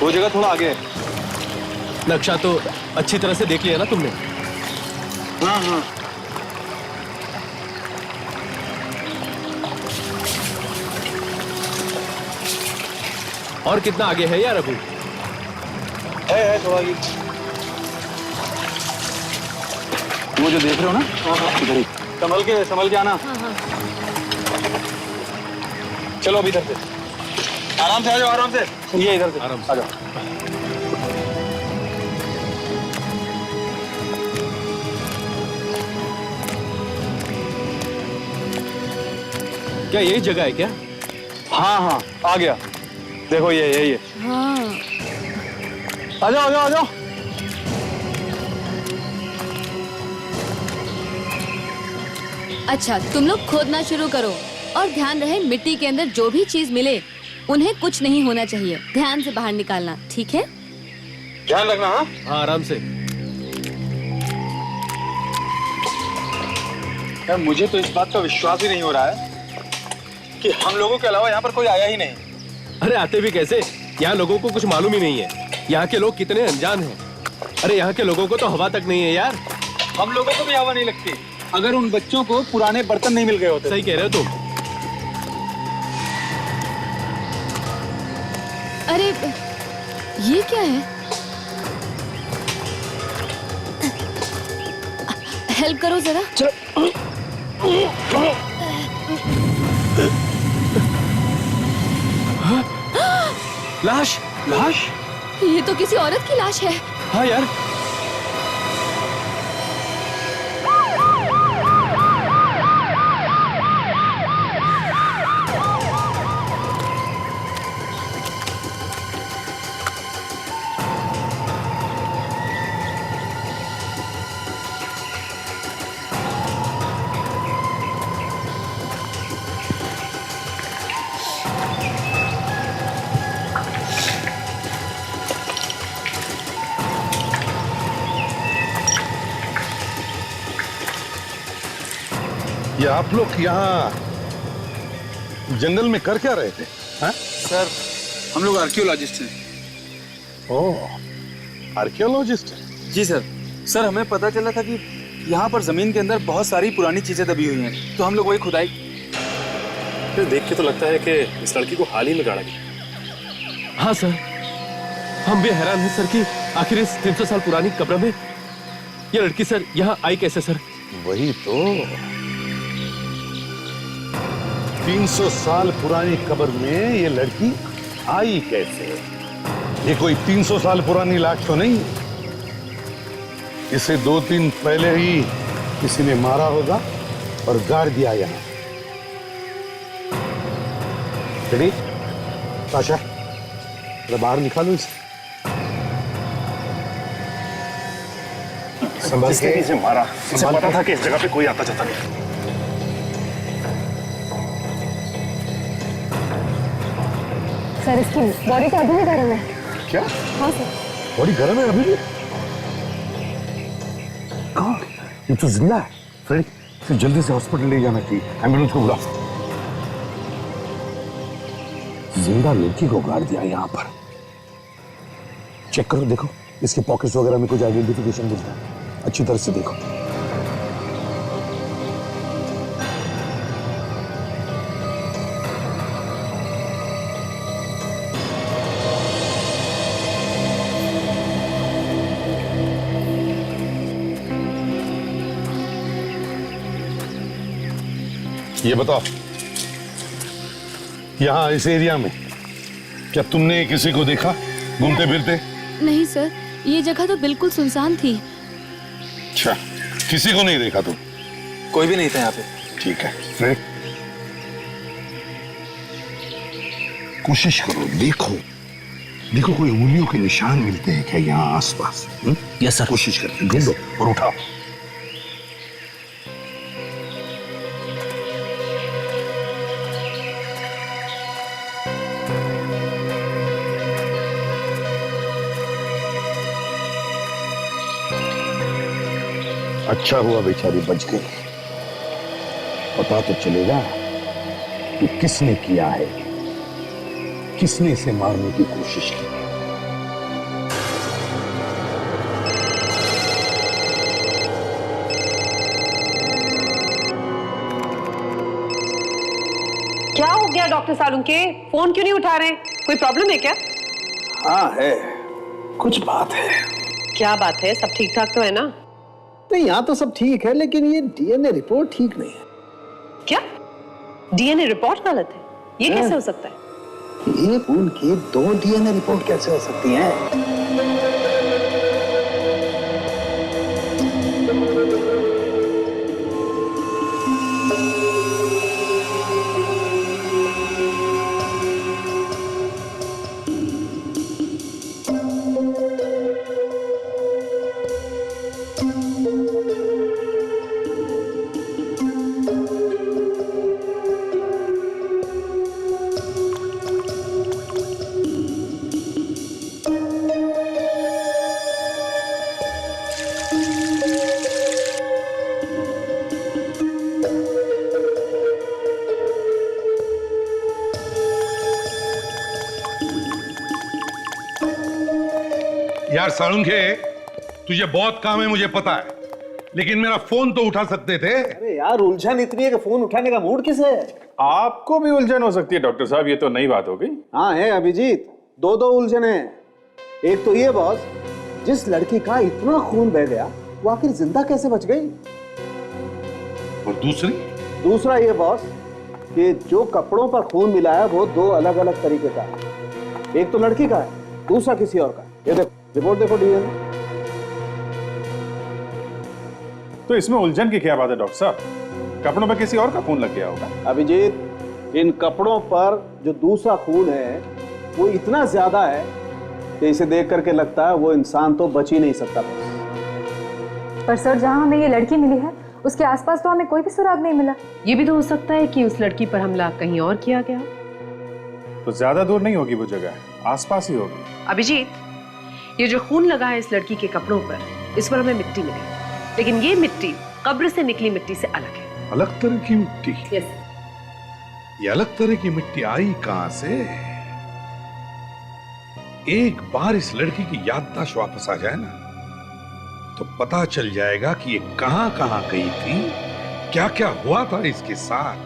वो जगह थोड़ा आगे है। नक्शा तो अच्छी तरह से देख लिया ना तुमने? हाँ हाँ। और कितना आगे है यार अभी? है थोड़ा आगे। वो जो देख रहे हो ना, इधर ही। संभल के आना। चलो अभी इधर से आराम से आ जाओ, आराम से। ये इधर से आराम से आ जाओ। क्या यही जगह है क्या? हाँ हाँ आ गया, देखो ये यही है। हाँ। आ जाओ आ जाओ आ जाओ। अच्छा, तुम लोग खोदना शुरू करो और ध्यान रहे मिट्टी के अंदर जो भी चीज मिले उन्हें कुछ नहीं होना चाहिए। ध्यान से बाहर निकालना, ठीक है? ध्यान रखना। हाँ हाँ आराम से। यार मुझे तो इस बात का विश्वास ही नहीं हो रहा है कि हम लोगों के अलावा यहाँ पर कोई आया ही नहीं। अरे आते भी कैसे? यहाँ लोगों को कुछ मालूम ही नहीं है। यहाँ के लोग कितने अनजान हैं। अरे यहाँ के लोगों को तो हवा तक नहीं है यार। हम लोगों को भी हवा नहीं लगती अगर उन बच्चों को पुराने बर्तन नहीं मिल गए होते। सही कह रहे हो तुम। अरे ये क्या है? हेल्प करो जरा। चलो। लाश। लाश? ये तो किसी औरत की लाश है। हाँ यार। ये आप लोग यहाँ जंगल में कर क्या रहे थे? हाँ? सर हम लोग आर्कियोलॉजिस्ट हैं। ओह, आर्कियोलॉजिस्ट? जी सर। सर हमें पता चला था कि यहाँ पर जमीन के अंदर बहुत सारी पुरानी चीजें दबी हुई हैं, तो हम लोग वही खुदाई। देख के तो लगता है कि इस लड़की को हाल ही में गाड़ा गया। हाँ सर, हम भी हैरान हैं सर कि आखिर इस 300 साल पुरानी कब्र में ये लड़की सर यहाँ आई कैसे सर? वही तो, 300 साल पुरानी कब्र में ये लड़की आई कैसे? ये कोई 300 साल पुरानी लाश तो नहीं। इसे 2 दिन पहले ही किसी ने मारा होगा और गाड़ दिया यहाँ। रेडी? ताशा, जरा बाहर निकालो इसे। संभाल के। इसे मारा, इसे पता था कि इस जगह पे कोई आता जाता नहीं। सर इसकी बॉडी तो अभी भी गर्म है। क्या? हाँ सर। बॉडी गर्म है अभी भी? कहाँ? ये तो जिंदा है। फ्रेडी, इसे जल्दी से हॉस्पिटल ले जाना चाहिए। एम्बुलेंस को बुलाओ। जिंदा लड़की को गाड़ दिया यहाँ पर। चेक करो, देखो इसके पॉकेट्स वगैरह में कुछ आइडेंटिफिकेशन मिलता है। अच्छी तरह से देखो। ये बताओ, यहाँ इस एरिया में क्या तुमने किसी को देखा घूमते फिरते? नहीं सर, ये जगह तो बिल्कुल सुनसान थी। अच्छा, किसी को नहीं देखा तुम? कोई भी नहीं था यहाँ पे। ठीक है, फ्रेड कोशिश करो, देखो देखो कोई उंगलियों के निशान मिलते हैं क्या यहाँ आसपास? Yes sir. कोशिश करके ढूंढो और उठाओ। अच्छा हुआ बेचारी बच गई। पता तो चलेगा कि किसने किया है, किसने इसे मारने की कोशिश की। क्या हो गया डॉक्टर सालुंके? फोन क्यों नहीं उठा रहे? कोई प्रॉब्लम है क्या? हाँ है, कुछ बात है। क्या बात है? सब ठीक ठाक तो है ना? नहीं, यहाँ तो सब ठीक है, लेकिन ये डीएनए रिपोर्ट ठीक नहीं है। क्या डीएनए रिपोर्ट गलत है? ये कैसे हो सकता है? ये खून की 2 डीएनए रिपोर्ट कैसे हो सकती हैं? यार सालुंखे, तुझे बहुत काम है मुझे पता है, लेकिन मेरा फोन तो उठा सकते थे। अरे यार, उलझन इतनी है कि फोन उठाने का मूड किसे है? आपको भी उलझन हो सकती है डॉक्टर साहब, ये तो नई बात हो गई। हाँ है अभिजीत, 2 उलझन है। एक तो ये बॉस, जिस लड़की का इतना खून बह गया वो आखिर जिंदा कैसे बच गई? और दूसरा ये बॉस कि जो कपड़ों पर खून मिला है वो 2 अलग अलग तरीके का है। एक तो लड़की का है, दूसरा किसी और का। ये देखो, रिपोर्ट देखो डीएनए। तो इसमें उलझन की क्या बात है डॉक्टर साहब? कपड़ों पर किसी और का खून लग गया होगा। अभिजीत, इन कपड़ों पर जो दूसरा खून है वो इतना ज्यादा है कि इसे देख करके लगता है वो इंसान तो बच ही नहीं सकता। पर सर, जहाँ हमें ये लड़की मिली है उसके आसपास तो हमें कोई भी सुराग नहीं मिला। ये भी तो हो सकता है कि उस लड़की पर हमला कहीं और किया गया। तो ज्यादा दूर नहीं होगी वो जगह, आसपास ही होगी। अभिजीत, ये जो खून लगा है इस लड़की के कपड़ों पर, इस पर हमें मिट्टी मिली, लेकिन ये मिट्टी कब्र से निकली मिट्टी से अलग है। अलग तरह की मिट्टी? यस। ये अलग तरह की मिट्टी आई कहां से? एक बार इस लड़की की याददाश्त वापस आ जाए ना, तो पता चल जाएगा कि ये कहां कहां गई थी, क्या क्या हुआ था इसके साथ,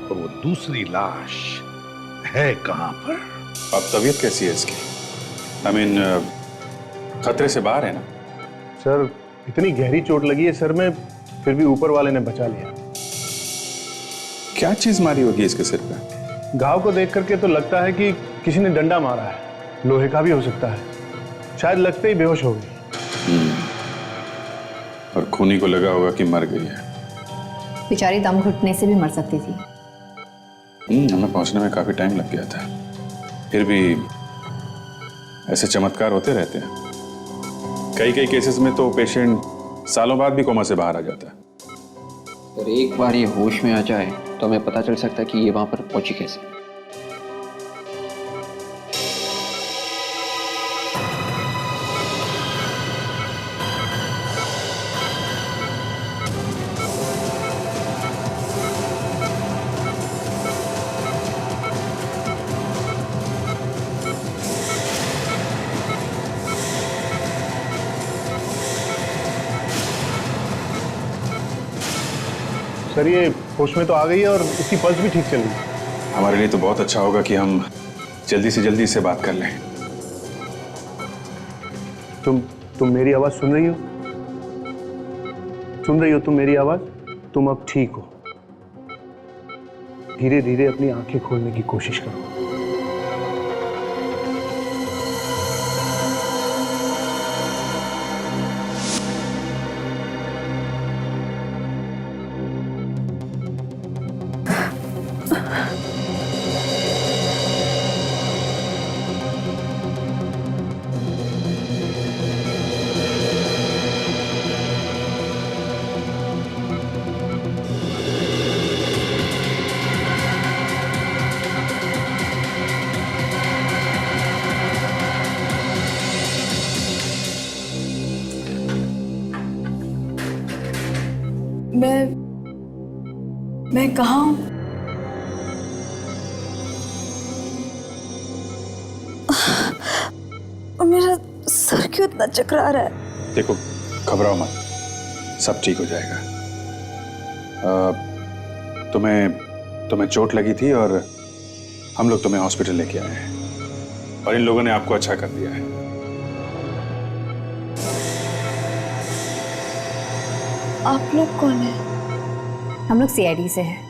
और वो दूसरी लाश है कहां पर। अब तबीयत कैसी है इसकी? आई मीन, खतरे से बाहर है ना? सर, इतनी गहरी चोट लगी है सर में, फिर भी ऊपर वाले ने बचा लिया। क्या चीज मारी होगी इसके सिर पे? घाव को देख करके तो लगता है कि किसी ने डंडा मारा है, लोहे का भी हो सकता है। शायद लगते ही बेहोश हो गई। और खूनी को लगा होगा कि मर गई है। बेचारी दम घुटने से भी मर सकती थी। हमें पहुंचने में काफी टाइम लग गया था, फिर भी ऐसे चमत्कार होते रहते हैं। कई केसेस में तो पेशेंट सालों बाद भी कोमा से बाहर आ जाता है। और एक बार ये होश में आ जाए तो हमें पता चल सकता है कि ये वहां पर पहुंची कैसे। सर, ये होश में तो आ गई है और इसकी पल्स भी ठीक चल रही है। हमारे लिए तो बहुत अच्छा होगा कि हम जल्दी से जल्दी इससे बात कर लें। तुम मेरी आवाज सुन रही हो? सुन रही हो तुम मेरी आवाज? तुम अब ठीक हो। धीरे धीरे अपनी आंखें खोलने की कोशिश करो। मैं कहाँ हूँ? और मेरा सर क्यों इतना चकरा रहा है? देखो, घबराओ मत, सब ठीक हो जाएगा। तुम्हें तुम्हें चोट लगी थी और हम लोग तुम्हें हॉस्पिटल लेके आए हैं और इन लोगों ने आपको अच्छा कर दिया है। आप लोग कौन है? हम लोग सीआईडी से हैं।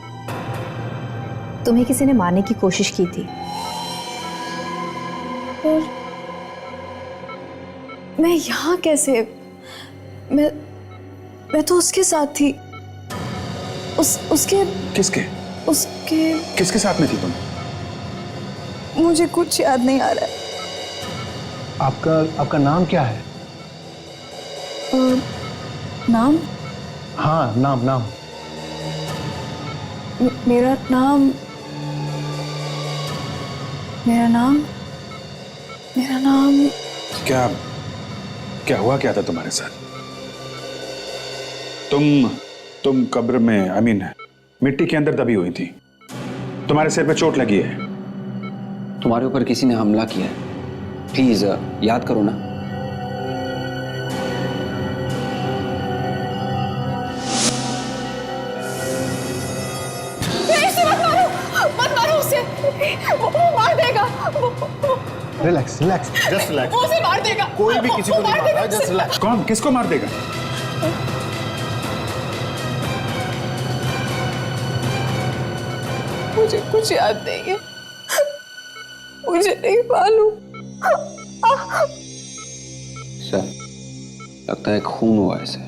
तुम्हें किसी ने मारने की कोशिश की थी। और मैं यहाँ कैसे? मैं तो उसके साथ थी। उसके किसके साथ में थी तुम? मुझे कुछ याद नहीं आ रहा है। आपका नाम क्या है? नाम? हाँ, नाम। मेरा नाम क्या हुआ क्या था तुम्हारे साथ? तुम कब्र में मिट्टी के अंदर दबी हुई थी। तुम्हारे सिर पे चोट लगी है। तुम्हारे ऊपर किसी ने हमला किया है। प्लीज याद करो ना। मत मारो उसे। वो मार देगा। Relax, just relax. वो उसे मार देगा। कोई भी किसी को नहीं मार रहा, जस्ट रिलैक्स। कौन किसको मार देगा? मुझे कुछ याद नहीं है। मुझे नहीं मालूम। सर, लगता है खून हुआ है सर,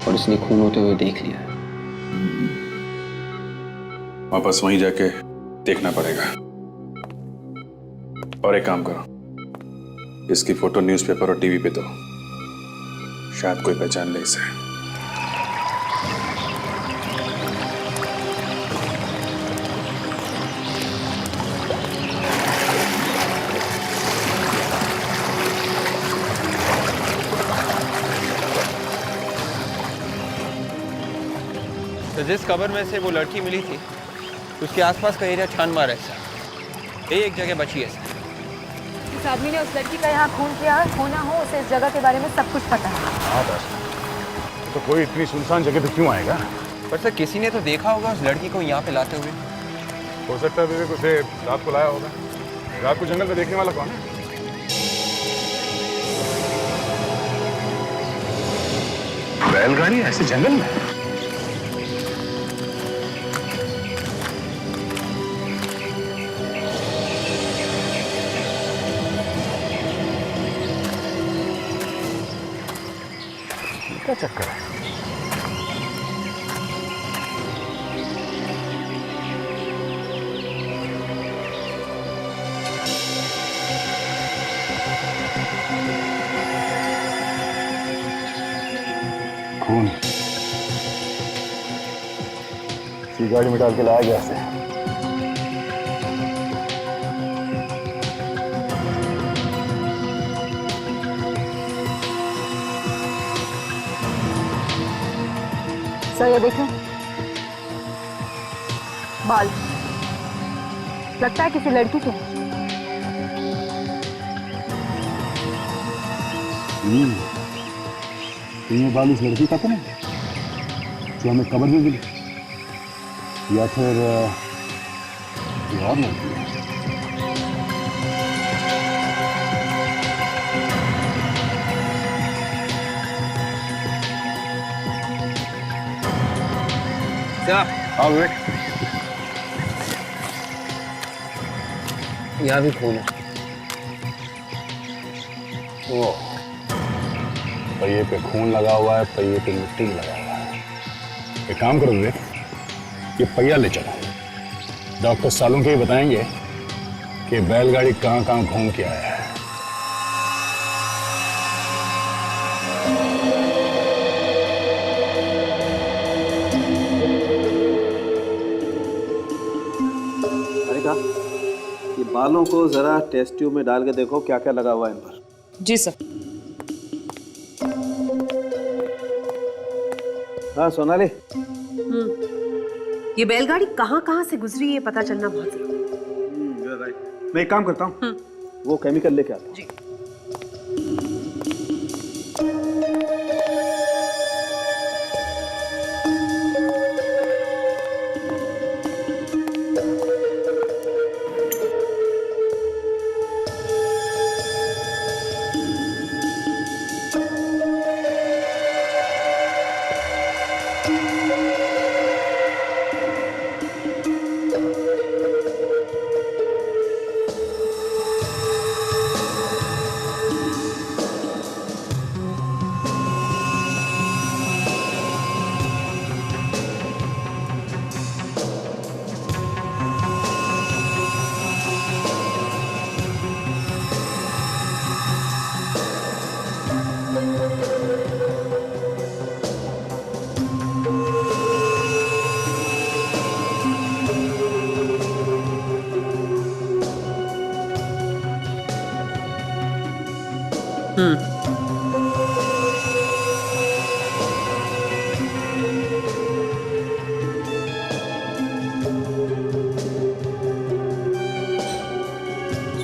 और इसने खून होते हुए देख लिया है। वापस वहीं जाके देखना पड़ेगा। और एक काम करो, इसकी फोटो न्यूज़पेपर और टीवी पे दो, शायद कोई पहचान ले इसे। तो जिस कब्र में से वो लड़की मिली थी उसके आसपास का एरिया छान मारा है सर। एक जगह बची है सर। इस आदमी ने उस लड़की का यहाँ खून किया है। होना हो उसे इस जगह के बारे में सब कुछ पता है। हाँ बस, तो कोई इतनी सुनसान जगह पे क्यों आएगा? पर सर किसी ने तो देखा होगा उस लड़की को यहाँ पे लाते हुए। हो सकता है विवेक उसे रात को लाया होगा। रात को जंगल में देखने वाला कौन है? बैलगाड़ी ऐसे जंगल में? क्या चक्कर है? खून इसी गाड़ी में डाल के लाया गया से। सर ये देखें, बाल लगता है किसी लड़की के हैं। ये बाल उस लड़की का तो नहीं जो हमें कब्र में मिली, या फिर कोई और लड़की है? हाँ विवेक, यहाँ भी खून है। ओह, पहिए पे खून लगा हुआ है, पहिए पे मिट्टी लगा हुआ है। एक काम करो विवेक, ये पहिया ले चलो। डॉक्टर सालुंके ही बताएंगे कि बैलगाड़ी कहाँ कहाँ घूम के आया है। ये बालों को जरा टेस्ट ट्यूब में डाल के देखो क्या क्या लगा हुआ है इन पर। जी सर। हाँ सोनाली, ये बैलगाड़ी कहाँ कहाँ से गुजरी है पता चलना बहुत जरूरी है। मैं एक काम करता हूँ, वो केमिकल लेके आता हूँ। जी।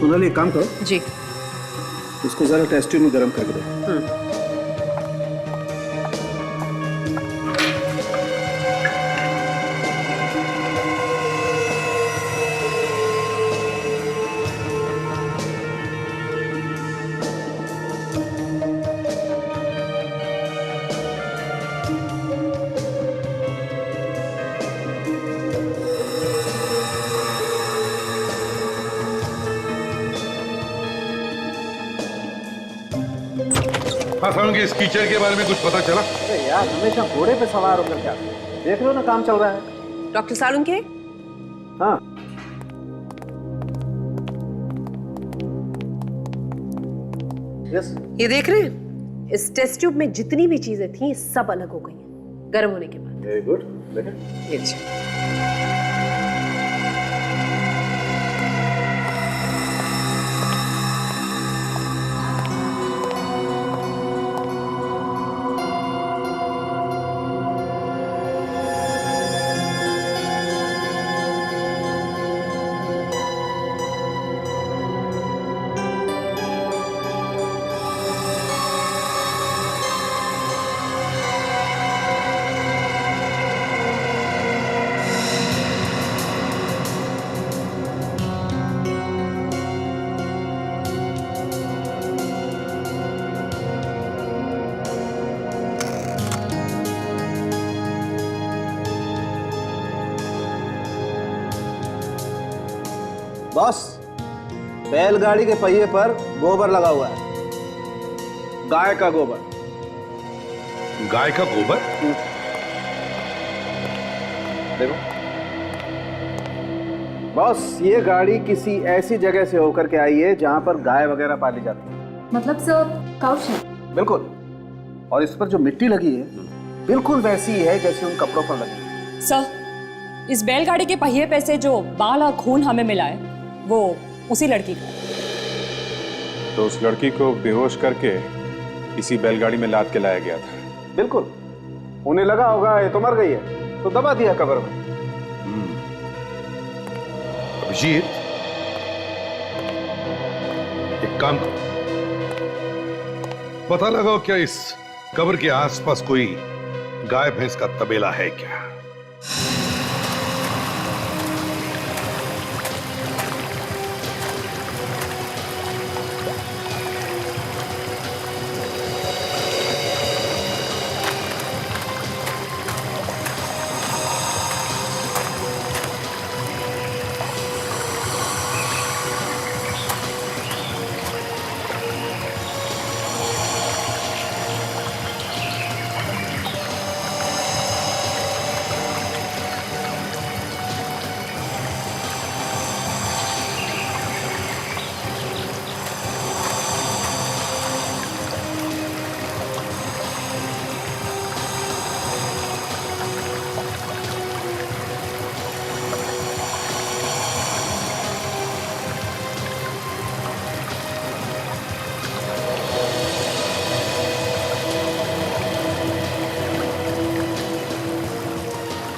सोनाली एक काम करो जी। इसको जरा टेस्ट ट्यूब में गर्म करके दो। हाँ सालुंके, इस कीचड़ के बारे में कुछ पता चला? अरे यार, हमेशा घोड़े पे सवार होकर क्या देख लो ना, काम चल रहा है। डॉक्टर सालुंके। हाँ यस, ये देख रहे हैं, इस टेस्ट ट्यूब में जितनी भी चीजें थी सब अलग हो गई हैं गर्म होने के बाद। Very good. देखें ये लीजिए। बॉस, बैलगाड़ी के पहिए पर गोबर लगा हुआ है, गाय का गोबर। गाय का गोबर? देखो बॉस, ये गाड़ी किसी ऐसी जगह से होकर के आई है जहां पर गाय वगैरह पाली जाती है। मतलब सर काउच है? बिल्कुल। और इस पर जो मिट्टी लगी है बिल्कुल वैसी ही है जैसे उन कपड़ों पर लगी है। सर, इस बैलगाड़ी के पहिए पे से जो बाल और खून हमें मिला है वो उसी लड़की का। तो उस लड़की को बेहोश करके इसी बैलगाड़ी में लाद के लाया गया था। बिल्कुल। उन्हें लगा होगा ये तो मर गई है, तो दबा दिया कब्र में। अभिजीत, एक काम करो, पता लगाओ क्या इस कब्र के आसपास कोई गाय भैंस का तबेला है क्या?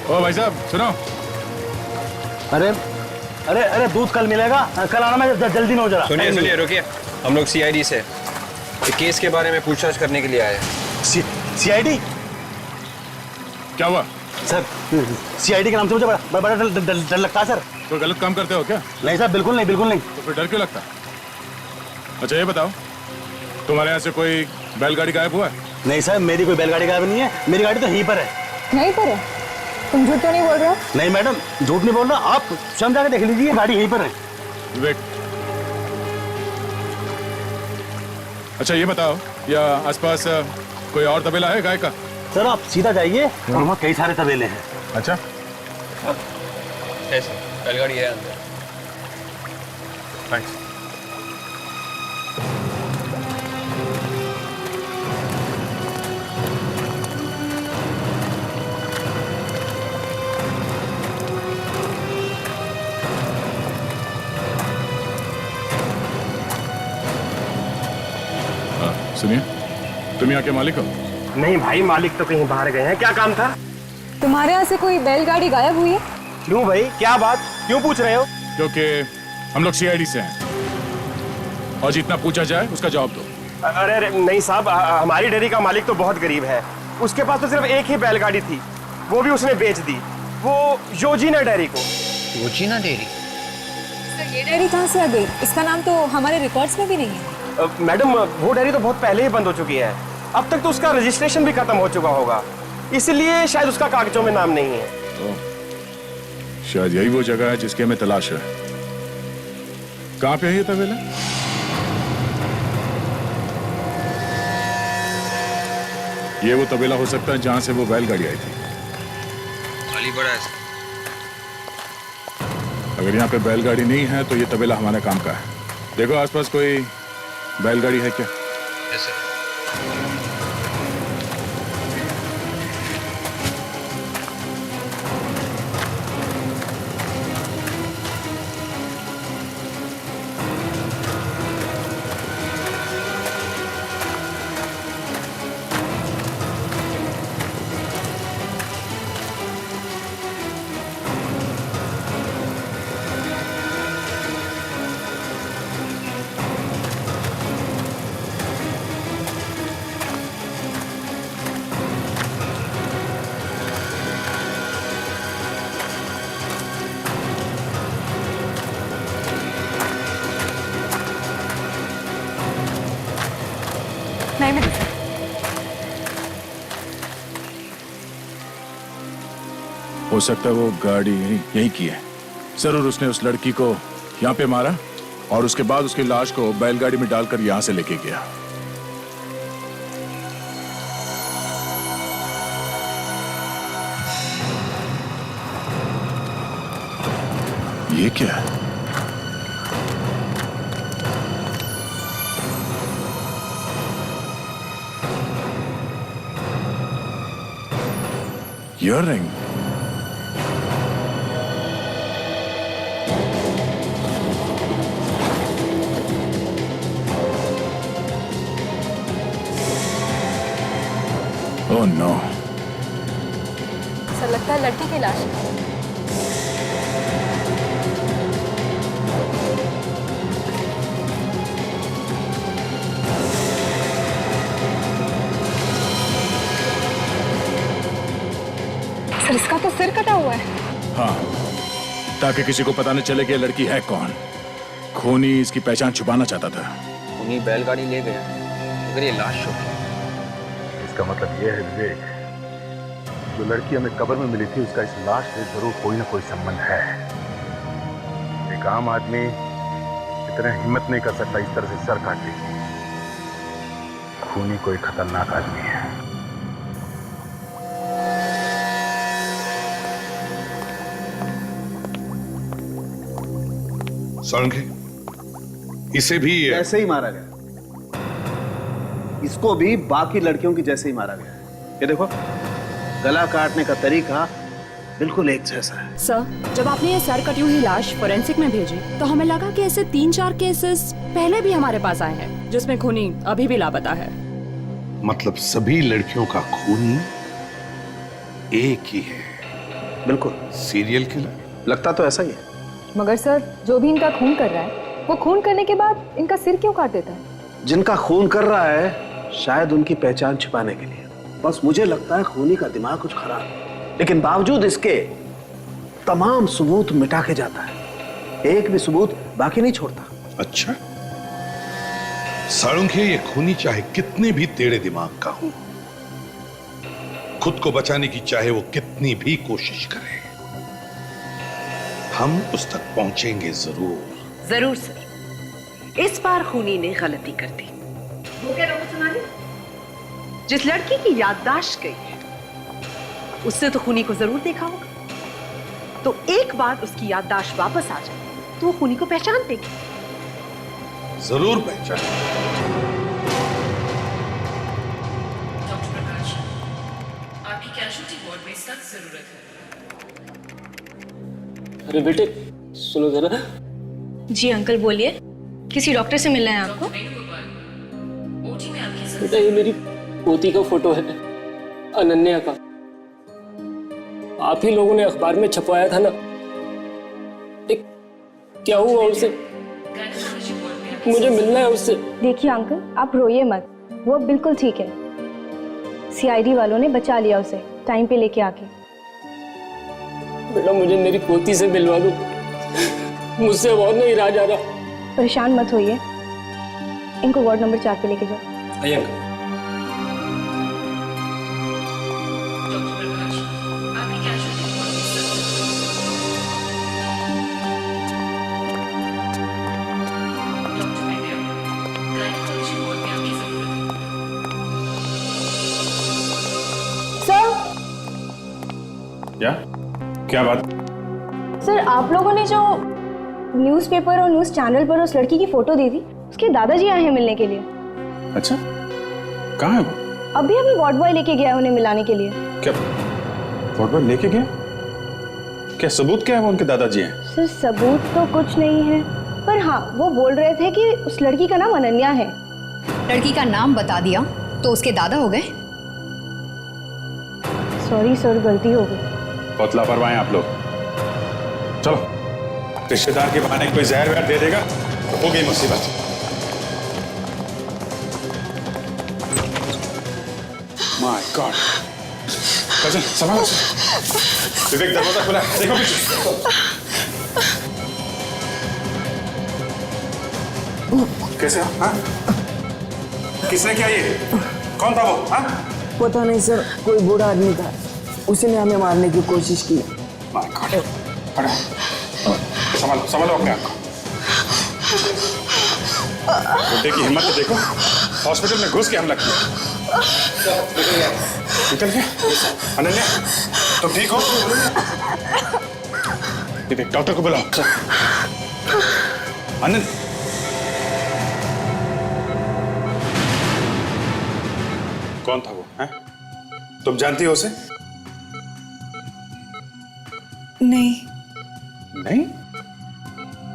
ओ भाई साहब सुनो। अरे अरे अरे, दूध कल मिलेगा, कल आना, मैं जल्दी में हो जरा। सुनिए सुनिए, रुकिए। हम लोग सीआईडी से इस केस के बारे में पूछताछ करने के लिए आए हैं। सीआईडी? क्या हुआ सर? सीआईडी के नाम से मुझे बड़ा डर लगता है सर। कोई गलत काम करते हो क्या? नहीं सर, बिल्कुल नहीं, बिल्कुल नहीं। तो फिर डर क्यों लगता? अच्छा ये बताओ, तुम्हारे यहाँ से कोई बैलगाड़ी गायब हुआ है? नहीं सर, मेरी कोई बैलगाड़ी गायब नहीं है, मेरी गाड़ी तो यहीं पर है। नहीं पर है? तुम झूठ तो नहीं बोल रहे हो? नहीं मैडम, झूठ नहीं बोल रहा, आप स्वयं जाकर देख लीजिए, गाड़ी यहीं पर है। वेट। अच्छा ये बताओ, या आसपास कोई और तबेला है गाय का? सर आप सीधा जाइए और वहाँ कई सारे तबेले हैं। अच्छा ऐसे बैलगाड़ी है अंदर। थैंक्स। सुनिए, तुम यहाँ के मालिक हो? नहीं भाई, मालिक तो कहीं बाहर गए हैं। क्या काम था? तुम्हारे यहाँ से कोई बैलगाड़ी गायब हुई है? क्यों भाई, क्या बात, क्यों पूछ रहे हो? क्योंकि हम लोग सीआईडी से हैं और जितना पूछा जाए उसका जवाब दो। अरे अरे नहीं साहब, हमारी डेयरी का मालिक तो बहुत गरीब है। उसके पास तो सिर्फ एक ही बैलगाड़ी थी, वो भी उसने बेच दी, वो योजीना डेयरी को। योजीना डेयरी? सर ये डेयरी कहाँ से आ गई? इसका नाम तो हमारे रिकॉर्ड्स में भी नहीं है। मैडम वो डेयरी तो बहुत पहले ही बंद हो चुकी है। अब तक तो उसका रजिस्ट्रेशन भी खत्म हो चुका होगा, इसलिए शायद उसका कागजों में नाम नहीं है। तो शायद यही वो जगह है जिसकी हमें तलाश है। कहाँ पे है ये तबेला? ये वो तबेला हो सकता है जहां से वो बैलगाड़ी आई थी। खाली पड़ा है। अगर यहाँ पे बैलगाड़ी नहीं है तो ये तबेला हमारे काम का है। देखो आसपास कोई बैलगाड़ी है क्या? Yes sir. नहीं मिली सर। हो सकता है वो गाड़ी यहीं की है। जरूर उसने उस लड़की को यहाँ पे मारा और उसके बाद उसकी लाश को बैलगाड़ी में डालकर यहाँ से लेके गया। ये क्या है? Earring. Oh no. सर लगता है लड़की की लाश है। सर इसका तो सिर कटा हुआ है। हाँ, ताकि किसी को पता न चले कि ये लड़की है कौन। खूनी इसकी पहचान छुपाना चाहता था। खूनी बैलगाड़ी ले गया, मगर ये लाश छुपी। इसका मतलब ये है विवेक, जो लड़की हमें कब्र में मिली थी उसका इस लाश से जरूर कोई ना कोई संबंध है। एक आम आदमी इतना हिम्मत नहीं कर सकता इस तरह से सर काट दे। खूनी कोई खतरनाक आदमी है। सारंगी, इसे भी ऐसे ही मारा गया। इसको भी बाकी लड़कियों की जैसे ही मारा गया। ये देखो, गला काटने का तरीका बिल्कुल एक जैसा है। सर जब आपने ये सर कटी हुई लाश फोरेंसिक में भेजी तो हमें लगा कि ऐसे 3-4 केसेस पहले भी हमारे पास आए हैं जिसमें खूनी अभी भी लापता है। मतलब सभी लड़कियों का खूनी एक ही है? बिल्कुल। Serial killer? लगता तो ऐसा ही है। मगर सर जो भी इनका खून कर रहा है वो खून करने के बाद इनका सिर क्यों काट देता है? जिनका खून कर रहा है शायद उनकी पहचान छिपाने के लिए। बस मुझे लगता है खूनी का दिमाग कुछ खराब है, लेकिन बावजूद इसके तमाम सबूत मिटा के जाता है। एक भी सबूत बाकी नहीं छोड़ता। अच्छा, सारंगी, ये खूनी चाहे कितने भी टेढ़े दिमाग का हो, खुद को बचाने की चाहे वो कितनी भी कोशिश करे, हम उस तक पहुंचेंगे जरूर। जरूर सर। इस बार खूनी ने गलती कर दी। वो क्या रहो सुनाने? जिस लड़की की याददाश्त गई है उससे तो खूनी को जरूर देखा होगा, तो एक बार उसकी याददाश्त वापस आ जाए तो वो खूनी को पहचान देगी। जरूर पहचान। डॉक्टर प्रकाश, आपकी कैजुअल्टी वार्ड में सख्त जरूरत है। अरे बेटे सुनो जरा। जी अंकल बोलिए, किसी डॉक्टर से मिलना है आपको? बेटा ये मेरी पोती का फोटो है, अनन्या का। आप ही लोगों ने अखबार में छपवाया था ना। क्या हुआ उसे? मुझे मिलना है उससे। देखिए अंकल, आप रोइए मत, वो अब बिल्कुल ठीक है। सीआईडी वालों ने बचा लिया उसे टाइम पे लेके आके। बेटा मुझे मेरी पोती से मिलवा दो, मुझसे अब और नहीं रहा जा रहा। परेशान मत होइए, इनको वार्ड नंबर 4 पे लेके जाओ। आइए अंकल। क्या बात? सर, आप लोगों ने जो न्यूज़पेपर और न्यूज़ चैनल पर उस लड़की की फोटो दी थी, उसके दादाजी आए हैं मिलने के लिए। अच्छा, कहाँ है वो? अभी वार्ड बॉय लेके गया है उन्हें मिलाने के लिए। क्या वार्ड बॉय लेके गया? क्या सबूत क्या है वो उनके दादाजी हैं? सर, सबूत तो कुछ नहीं है, पर हाँ वो बोल रहे थे कि उस लड़की का नाम अनन्या है। लड़की का नाम बता दिया तो उसके दादा हो गए? सॉरी सर, गलती हो गई। बहुत लापरवाह हैं आप लोग। चलो, रिश्तेदार के बहाने कोई जहर वहर दे देगा तो हो गई मुसीबत। My God. कजन संभालो से। विवेक दरवाजा खुला है, देखो पीछे। कैसे हो? हाँ? किसने किया ये? कौन था वो? हाँ? पता नहीं सर, कोई बूढ़ा आदमी था, उसी ने हमें मारने की कोशिश की। My God. संभालो संभालो अपने आप को। बुड्ढे की हिम्मत तो देखो, हॉस्पिटल में घुस के हमला किया। निकल गया? अनन्या, तुम ठीक हो? ठीक, डॉक्टर को बुलाओ। अनन्या, कौन था वो? हैं? तुम जानती हो उसे? नहीं। नहीं?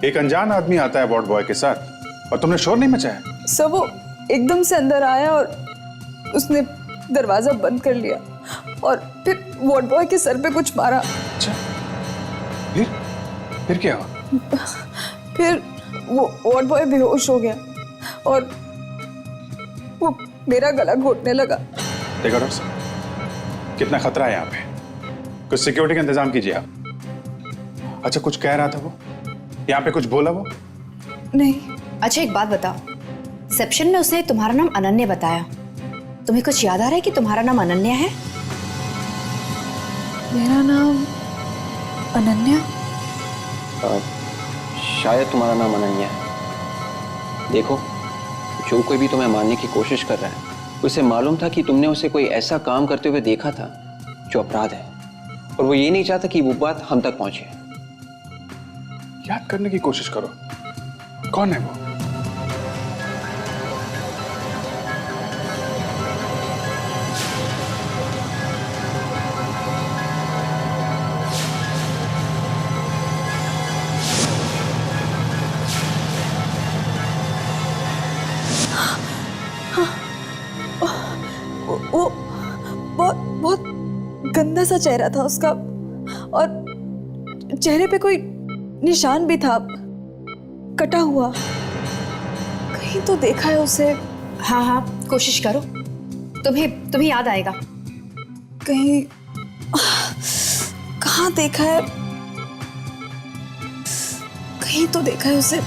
एक अनजान आदमी आता है वार्ड बॉय के साथ और तुमने शोर नहीं मचाया? सब वो एकदम से अंदर आया और उसने दरवाजा बंद कर लिया और फिर वार्ड बॉय के सर पे कुछ मारा। अच्छा, फिर क्या हुआ? फिर वो वार्ड बॉय बेहोश हो गया और वो मेरा गला घोटने लगा। देखो डॉक्टर साहब, कितना खतरा है यहाँ पे, कुछ सिक्योरिटी का इंतजाम कीजिए आप। अच्छा, कुछ कह रहा था वो? यहाँ पे कुछ बोला वो? नहीं। अच्छा एक बात बताओ, रिसेप्शन में उसने तुम्हारा नाम अनन्या बताया, तुम्हें कुछ याद आ रहा है कि तुम्हारा नाम अनन्या है? मेरा नाम अनन्या? शायद तुम्हारा नाम अनन्या है। देखो, जो कोई भी तुम्हें मारने की कोशिश कर रहा है, उसे मालूम था कि तुमने उसे कोई ऐसा काम करते हुए देखा था जो अपराध है, और वो ये नहीं चाहता कि वो बात हम तक पहुंचे। याद करने की कोशिश करो, कौन है वो? वो बहुत गंदा सा चेहरा था उसका और चेहरे पे कोई निशान भी था, कटा हुआ। कहीं तो देखा है उसे। हाँ हाँ, कोशिश करो, तुम्हें याद आएगा। कहीं कहाँ देखा है, कहीं तो देखा है उसे।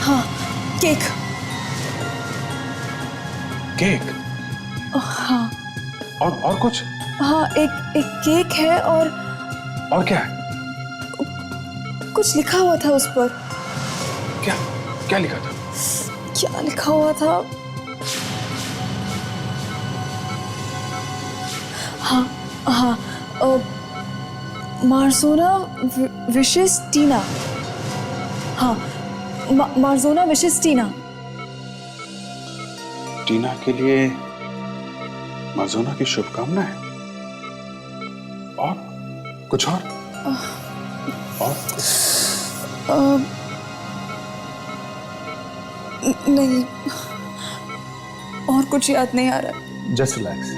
हाँ, केक। केक? हाँ। और कुछ? हाँ, एक केक है और क्या है? कुछ लिखा हुआ था उस पर। क्या लिखा था? क्या लिखा हुआ था? हाँ, मार्जोना विशेष टीना। हाँ, मार्जोना विशेष टीना। टीना के लिए मार्जोना की शुभकामनाएं और कुछ और? नहीं, और कुछ याद नहीं आ रहा। Just relax.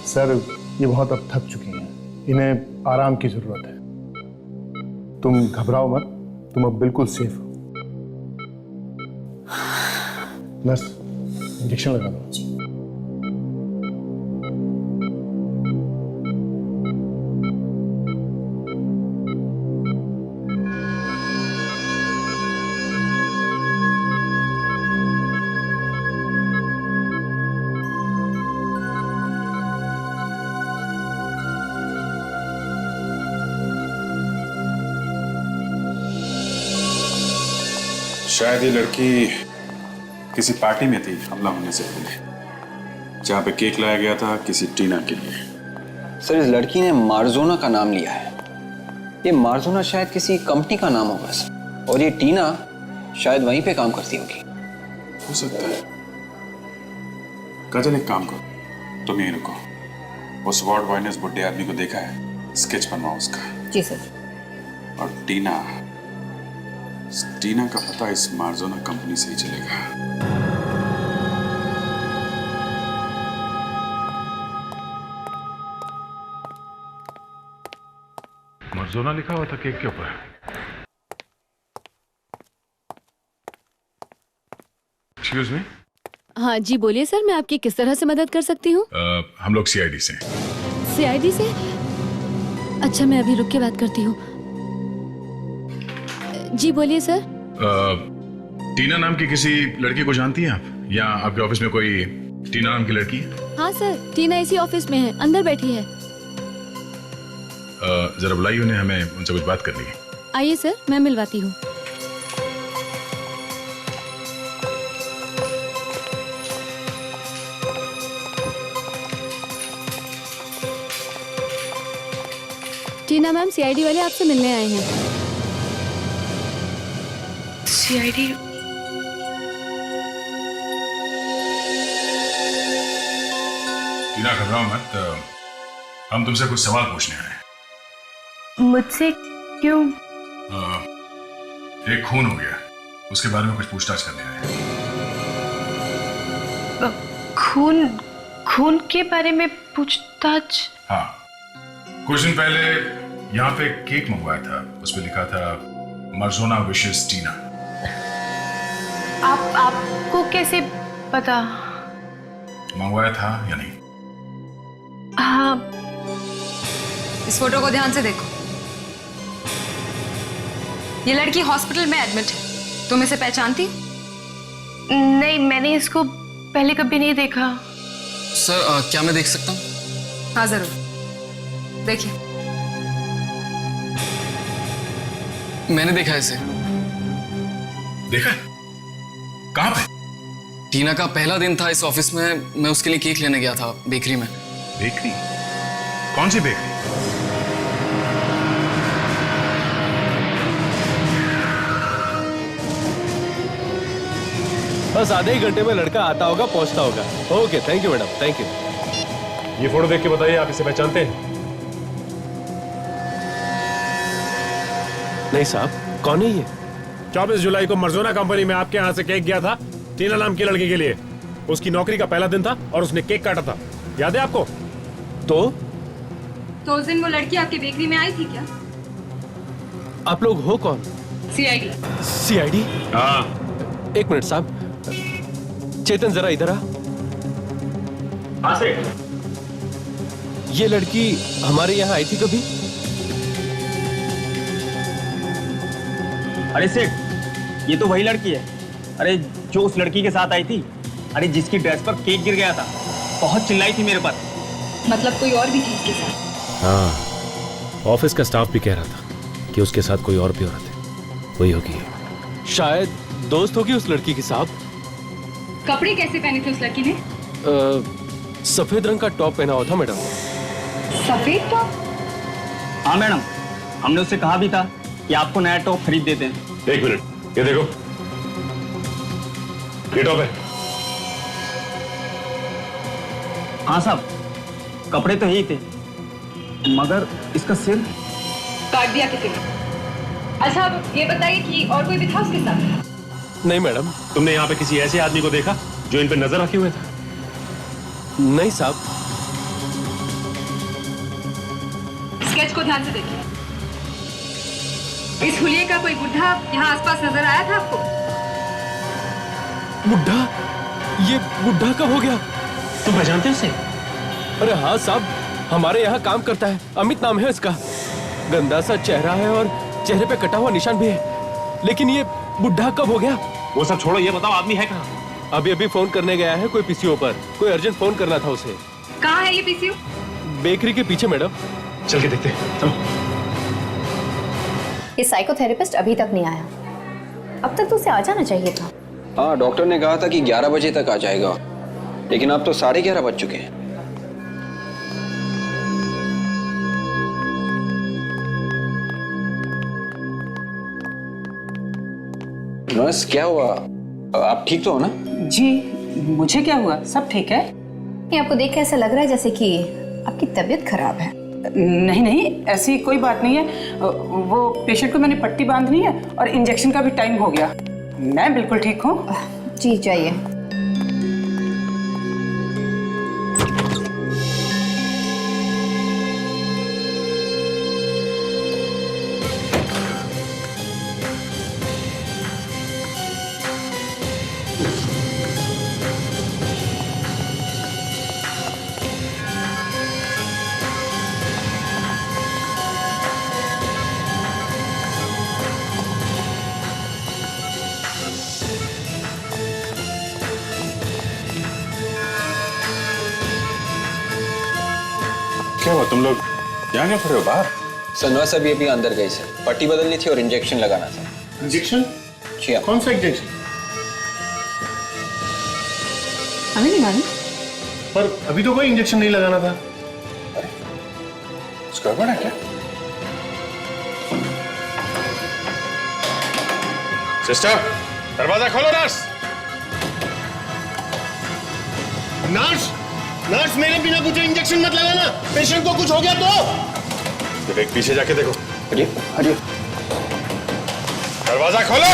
सर ये बहुत अब थक चुकी हैं, इन्हें आराम की जरूरत है। तुम घबराओ मत, तुम अब बिल्कुल सेफ हो। नर्स इंजेक्शन लगा दो। शायद ये लड़की किसी पार्टी में थी हमला होने से पहले, जहाँ पे केक लाया गया था किसी टीना के लिए। सर इस लड़की ने मार्जोना का नाम लिया है। ये मार्जोना शायद किसी कंपनी का नाम होगा सर, और ये टीना शायद वहीं पे काम करती होगी। हो सकता है। काजल एक काम करो, तुम यहीं रुको। उस वार्ड बॉय ने उस बुढ़े आदमी को देखा है, स्केच बनवाओ उसका। जी सर। और टीना का पता इस मार्जोना कंपनी से ही चलेगा। मार्जोना लिखा हुआ था केक के ऊपर। Excuse me. हाँ जी बोलिए सर, मैं आपकी किस तरह से मदद कर सकती हूँ? हम लोग सीआईडी से। सीआईडी से? अच्छा मैं अभी रुक के बात करती हूँ। जी बोलिए सर। टीना नाम की किसी लड़की को जानती हैं आप, या आपके ऑफिस में कोई टीना नाम की लड़की है? हाँ सर, टीना इसी ऑफिस में है, अंदर बैठी है। जरा बुलाइए उन्हें, हमें उनसे कुछ बात करनी है। आइए सर, मैं मिलवाती हूँ। टीना मैम, सीआईडी वाले आपसे मिलने आए हैं। सीआईडी? टीना घबराओ मत, हम तुमसे कुछ सवाल पूछने आए। मुझसे क्यों? एक खून हो गया, उसके बारे में कुछ पूछताछ करने आए। खून के बारे में पूछताछ? हाँ, कुछ दिन पहले यहाँ पे केक मंगवाया था, उस पे लिखा था मार्जोना विशेस टीना। आपको कैसे पता? मंगवाया था या नहीं? हाँ। इस फोटो को ध्यान से देखो। ये लड़की हॉस्पिटल में एडमिट है। तुम इसे पहचानती? नहीं, मैंने इसको पहले कभी नहीं देखा। सर क्या मैं देख सकता हूँ? हाँ जरूर, देखिए। मैंने देखा है इसे। देखा? कहाँ पे? टीना का पहला दिन था इस ऑफिस में, मैं उसके लिए केक लेने गया था बेकरी में। बेकरी? कौन सी बेकरी? बस आधे ही घंटे में लड़का आता होगा, पहुंचता होगा। Okay, thank you madam, thank you. ये फोटो देख के बताइए, आप इसे पहचानते हैं? नहीं साहब, कौन है ये? 24 जुलाई को मर्जोना कंपनी में आपके यहाँ से केक गया था टीना नाम की लड़की के लिए। उसकी नौकरी का पहला दिन था और उसने केक काटा था, याद है आपको? तो उस दिन वो लड़की आपकी बेकरी में आई थी क्या? आप लोग हो कौन? सीआईडी। सीआईडी? हाँ। एक मिनट साहब, चेतन जरा इधर आ। हाँ से। ये लड़की हमारे यहाँ आई थी कभी? अरे सेठ, ये तो वही लड़की है। अरे जो उस लड़की के साथ आई थी, अरे जिसकी ड्रेस पर केक गिर गया था, बहुत चिल्लाई थी मेरे पर। मतलब कोई और भी थी इसके साथ? हाँ, ऑफिस का स्टाफ भी कह रहा था कि उसके साथ कोई और भी औरत है, वही होगी। शायद दोस्त होगी उस लड़की के साथ। कपड़े कैसे पहने थे उस लड़की ने? सफेद रंग का टॉप पहना हुआ था मैडम। सफेद टॉप? हाँ मैडम, हमने उससे कहा भी था कि आपको नया टॉप खरीद देते हैं। एक मिनट, ये देखो, ये टॉप है। हाँ साहब, कपड़े तो यही थे, मगर इसका सिर काट दिया किसी ने। अच्छा अब ये बताइए कि और कोई भी था उसके साथ? नहीं मैडम। तुमने यहाँ पे किसी ऐसे आदमी को देखा जो इन पे नजर रखे हुए था? नहीं साहब। ध्यान से देखिए। इस हुलिये का कोई बुढ़ा यहाँ आसपास नजर आया था आपको? बुढ़ा? ये बुढ़ा कब हो गया? तुम पहचानते हो उसे? अरे हाँ साहब, हमारे यहाँ काम करता है, अमित नाम है इसका। गंदा सा चेहरा है और चेहरे पे कटा हुआ निशान भी है, लेकिन ये बुढ़ा कब हो गया? वो सब छोड़ो, ये बताओ आदमी है कहाँ? अभी अभी फोन करने गया है कोई पीसीओ पर, कोई अर्जेंट फोन करना था उसे। कहाँ है ये पीसीओ? बेकरी के पीछे मैडम। चल के देखते हैं, चलो। ये साइकोथेरेपिस्ट अभी तक नहीं आया। अब तक तो उसे आ जाना चाहिए था। हाँ, डॉक्टर ने कहा था कि 11 बजे तक आ जाएगा, लेकिन अब तो 11:30 बज चुके हैं। नर्स, क्या हुआ? आप ठीक तो हो ना? जी, मुझे क्या हुआ? सब ठीक है। ये आपको देख के ऐसा लग रहा है जैसे कि आपकी तबीयत खराब है। नहीं नहीं, ऐसी कोई बात नहीं है। वो पेशेंट को मैंने पट्टी बांधनी है और इंजेक्शन का भी टाइम हो गया। मैं बिल्कुल ठीक हूँ। जी जाइए। क्या हुआ, तुम लोग यहाँ क्यों खड़े हो बाहर? सनवास अभी अंदर गई सर, पट्टी बदलनी थी और इंजेक्शन लगाना था। इंजेक्शन? जी हाँ। कौन सा इंजेक्शन? हमें नहीं मालूम। पर अभी तो कोई इंजेक्शन नहीं लगाना था। कुछ गड़बड़ है क्या? सिस्टर, दरवाजा खोलो। नर्स, नर्स, नर्स, मेरे बिना पूछे इंजेक्शन मत लगाना। पेशेंट को कुछ हो गया तो? एक पीछे जाके देखो। हटिए, हटिए। दरवाजा खोलो।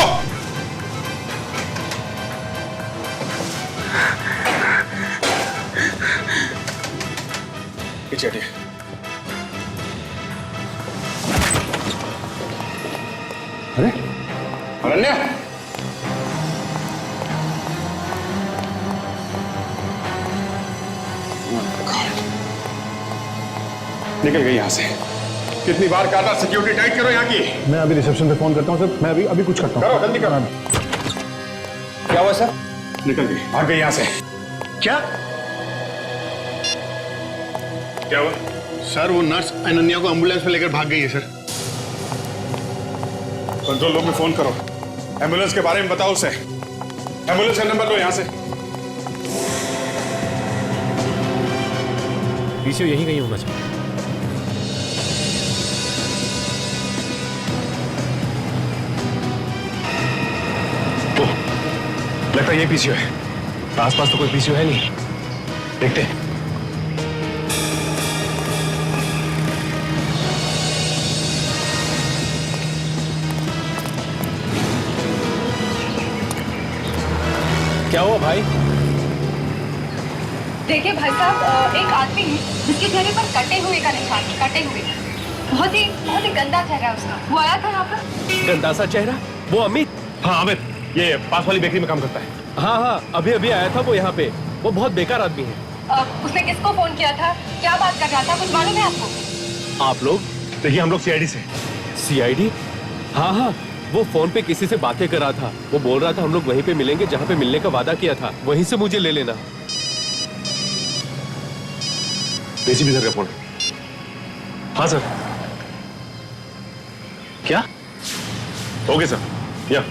पीछे हटिए। अरे अनन्या, निकल गई यहाँ से। कितनी बार कहा था सिक्योरिटी टाइट करो यहाँ की। मैं अभी रिसेप्शन पे फोन करता हूँ सर। मैं अभी कुछ करता हूँ। करो, जल्दी करो। क्या हुआ सर? निकल गई, भाग गई यहाँ से। क्या? क्या हुआ? सर, वो नर्स अनन्या को एम्बुलेंस पे लेकर भाग गई है सर। कंट्रोल रूम में फोन करो, एम्बुलेंस के बारे में बताओ उसे। एम्बुलेंस का नंबर लो यहाँ से। पीसीओ यहीं कहीं होना चाहिए। लगता है ये पीसीओ है। आसपास तो कोई पीसीओ है नहीं, देखते हैं। क्या हुआ भाई? देखिए भाई साहब, एक आदमी है जिसके चेहरे पर कटे हुए का निशान है, कटे हुए। बहुत ही गंदा चेहरा है उसका। वो आया था यहाँ पर। गंदा सा चेहरा? वो अमित? हाँ अमित, ये पास वाली बेकरी में काम करता है। हाँ हाँ, अभी अभी आया था वो यहाँ पे। वो बहुत बेकार आदमी है। उसने किसको फोन किया था? क्या बात कर रहा था? कुछ मालूम है आपको? आप लोग? देखिए, हम लोग सीआईडी से। सीआईडी? हाँ हाँ, वो फोन पे किसी से बातें कर रहा था। वो बोल रहा था हम लोग वहीं पे मिलेंगे जहाँ पे मिलने का वादा किया था, वहीं से मुझे ले लेना। एसीपी सर का फोन। हाँ सर। क्या? Okay sir. या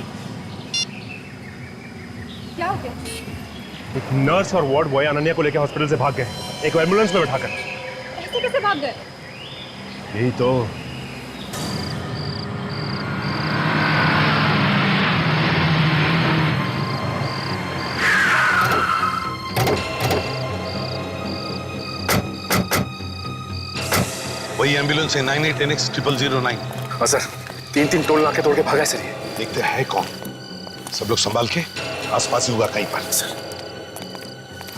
क्या हो गया? एक नर्स और वार्ड बॉय अनन्या को लेकर हॉस्पिटल से भाग गए, एक एम्बुलेंस में बैठाकर। ऐसे कैसे भाग गए? यही तो। वही एम्बुलेंस है 98NX0009। हाँ सर, 3 टोल नाके तोड़ के भागा सर ये। देखते हैं कौन। सब लोग संभाल के, आसपास ही होगा कहीं पर। सर,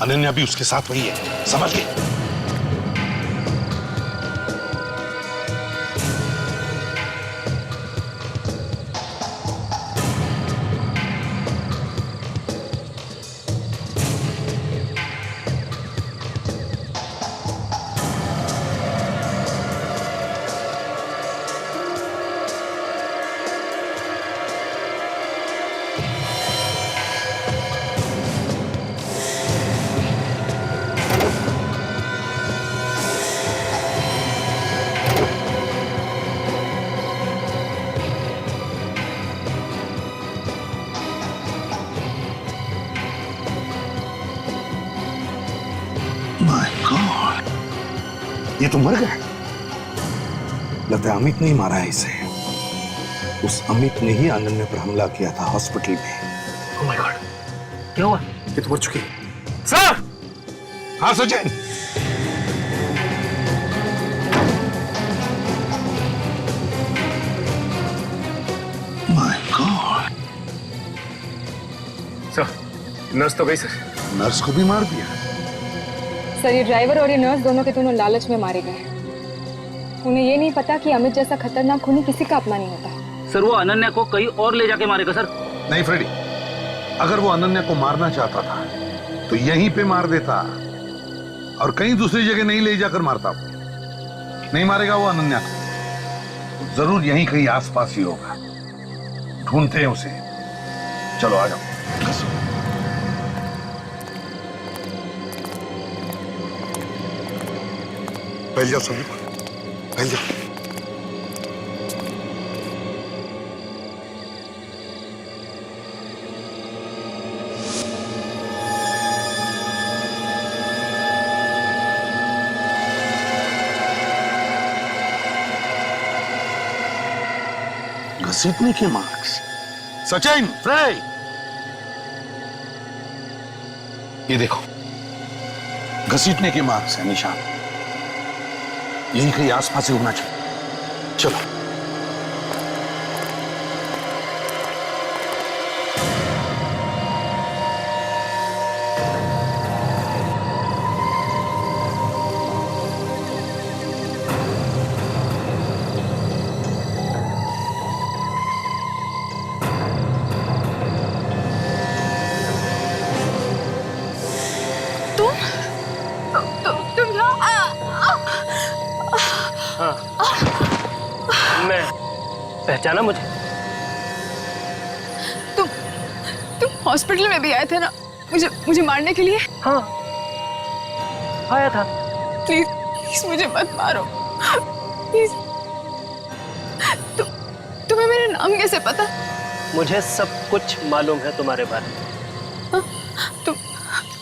अनन्या भी उसके साथ वही है, संभाल के। ये तो मर गया। लगता है अमित ने ही मारा है इसे। उस अमित ने ही अनन्या पर हमला किया था हॉस्पिटल में। ओह माय गॉड, क्या हुआ? ये तो मर चुकी है। सर! हाँ Sachin. My God. Sir, nurse तो गई सर। नर्स को भी मार दिया? सर, ये ड्राइवर और ये नर्स दोनों के दोनों लालच में मारे गए। उन्हें ये नहीं पता कि अमित जैसा खतरनाक खूनी किसी का अपना नहीं होता। सर, वो अनन्या को कहीं और ले जाके मारेगा सर। नहीं फ्रेडी, अगर वो अनन्या को मारना चाहता था तो यहीं पे मार देता और कहीं दूसरी जगह नहीं ले जाकर मारता। नहीं मारेगा वो अनन्या को, जरूर यहीं कहीं आसपास ही होगा। ढूंढते हैं उसे। चलो आ जाओ। पहले जाओ सभी, पहले जाओ। घसीटने के मार्क्स। सचिन, फ्रेड, ये देखो, घसीटने के मार्क्स है, निशान। यहीं कहीं आसपास ही होना चाहिए। चलो। तुम मैं पहचाना मुझे? तुम हॉस्पिटल में भी आए थे ना मुझे मारने के लिए? हाँ, आया था। प्लीज प्लीज मुझे मत मारो प्लीज। तुम्हें मेरा नाम कैसे पता? मुझे सब कुछ मालूम है तुम्हारे बारे में। तुम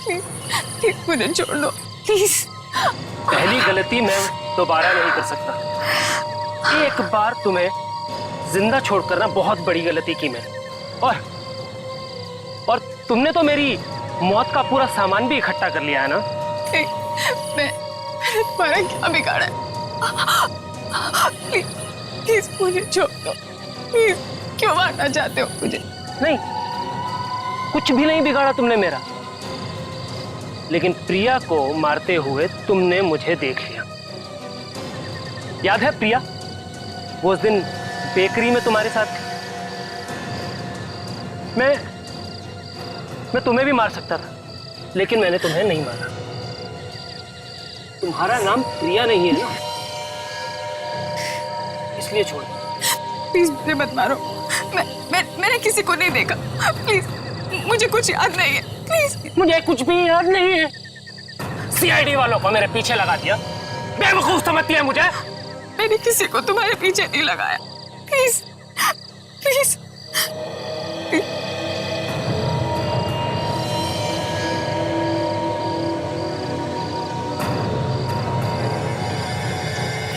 प्लीज मुझे छोड़ दो प्लीज। पहली गलती मैं दोबारा नहीं कर सकता। एक बार तुम्हें जिंदा छोड़कर ना बहुत बड़ी गलती की मैंने, और तुमने तो मेरी मौत का पूरा सामान भी इकट्ठा कर लिया है ना। मैं तुम्हारा क्या बिगाड़ा है? प्लीज मुझे छोड़ दो प्लीज। क्यों मारना चाहते हो मुझे? नहीं, कुछ भी नहीं बिगाड़ा तुमने मेरा, लेकिन प्रिया को मारते हुए तुमने मुझे देख लिया। याद है प्रिया, वो उस दिन बेकरी में तुम्हारे साथ थी। मैं तुम्हें भी मार सकता था, लेकिन मैंने तुम्हें नहीं मारा। तुम्हारा नाम प्रिया नहीं है ना, इसलिए छोड़ दो। प्लीज मुझे मत मारो। मैंने किसी को नहीं देखा। प्लीज, मुझे कुछ याद नहीं है। प्लीज। मुझे कुछ भी याद नहीं है। सीआईडी वालों को मेरे पीछे लगा दिया। बेवकूफ समझती है मुझे। मैंने किसी को तुम्हारे पीछे नहीं लगाया। Please please.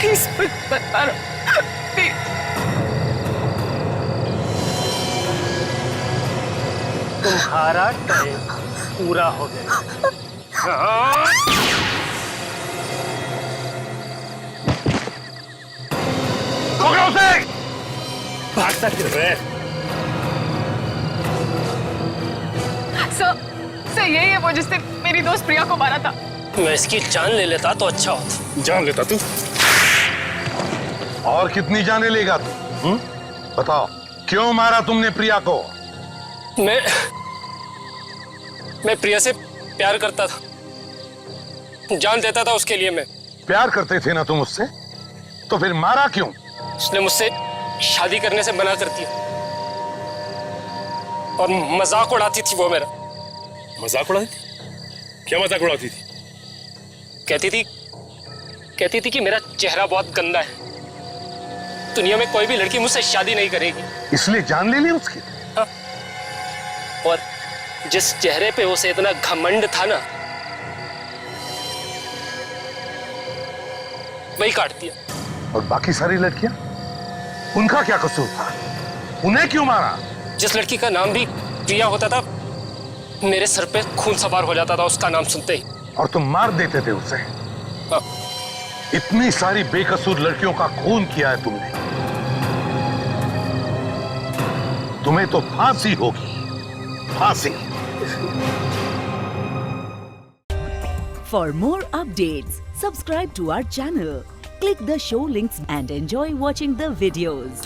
प्लीज मत मारो प्लीज। तुम्हारा टाइम पूरा हो गया। पकड़ो उसे! भागता क्यों है? सर यही है वो जिसने मेरी दोस्त प्रिया को मारा था। मैं इसकी जान ले लेता तो अच्छा होता। जान लेता तू? और कितनी जाने लेगा तू? बताओ, क्यों मारा तुमने प्रिया को? मैं प्रिया से प्यार करता था, जान देता था उसके लिए। मैं प्यार करते थे ना तुम उससे, तो फिर मारा क्यों? उसने मुझसे शादी करने से मना कर दिया और मजाक उड़ाती थी वो मेरा। मजाक उड़ाती थी? क्या मजाक उड़ाती थी? कहती थी कि मेरा चेहरा बहुत गंदा है, दुनिया में कोई भी लड़की मुझसे शादी नहीं करेगी। इसलिए जान ले ली उसकी? हाँ। और जिस चेहरे पे उसे इतना घमंड था ना, वही काट दिया। और बाकी सारी लड़कियां, उनका क्या कसूर था? उन्हें क्यों मारा? जिस लड़की का नाम भी प्रिया होता था, मेरे सर पे खून सवार हो जाता था उसका नाम सुनते ही। और तुम मार देते थे उसे? इतनी सारी बेकसूर लड़कियों का खून किया है तुमने, तुम्हें तो फांसी होगी, फांसी। For more updates, subscribe to our channel, click the show links and enjoy watching the videos.